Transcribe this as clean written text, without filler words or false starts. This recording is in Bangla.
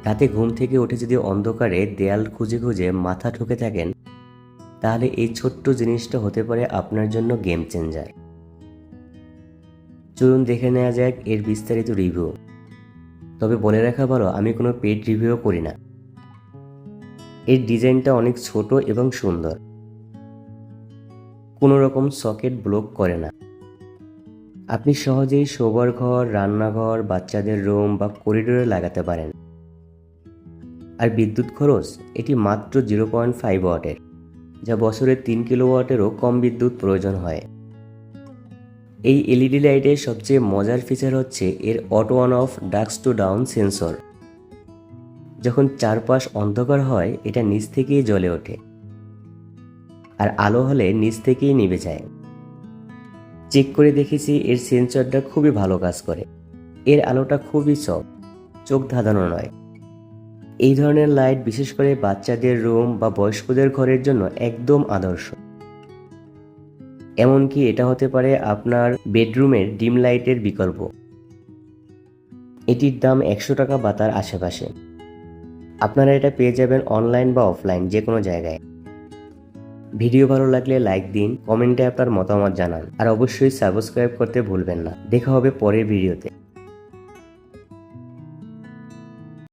রাতে ঘুম থেকে উঠে যদি অন্ধকারে দেয়াল খুঁজে খুঁজে মাথা ঠুকে থাকেন, তাহলে এই ছোট্ট জিনিসটা হতে পারে আপনার জন্য গেম চেঞ্জার। চলুন দেখে নেওয়া যাক এর বিস্তারিত রিভিউ। তবে বলে রাখা ভালো, আমি কোনো পেড রিভিউ করি না। এর ডিজাইনটা অনেক ছোট এবং সুন্দর, কোনো রকম সকেট ব্লক করে না। আপনি সহজেই শোবার ঘর, রান্নাঘর, বাচ্চাদের রুম বা করিডোরে লাগাতে পারেন। আর বিদ্যুৎ খরচ এটি মাত্র 0.5 ওয়াটের, যা বছরে 3 কিলোওয়াটেরও কম বিদ্যুৎ প্রয়োজন হয়। এই এলইডি লাইটের সবচেয়ে মজার ফিচার হচ্ছে এর auto on off dusk to dawn sensor. যখন চারপাশ অন্ধকার হয়, এটা নিচ থেকেই জ্বলে ওঠে, আর আলো হলে নিচ থেকেই নিভে যায়। চেক করে দেখেছি, এর সেন্সরটা খুবই ভালো কাজ করে। এর আলোটা খুবই সফট, চোখ ধাঁধানো নয়। এই ধরনের লাইট বিশেষ করে বাচ্চাদের রুম বা বয়স্কদের ঘরের জন্য একদম আদর্শ। এমনকি এটা হতে পারে আপনার বেডরুমের ডিম লাইটের বিকল্প। এটির দাম 100 টাকা বা তার আশেপাশে। আপনারা এটা পেয়ে যাবেন অনলাইন বা অফলাইন যে কোনো জায়গায়। ভিডিও ভালো লাগলে লাইক দিন, কমেন্টে আপনার মতামত জানান, আর অবশ্যই সাবস্ক্রাইব করতে ভুলবেন না। দেখা হবে পরের ভিডিওতে।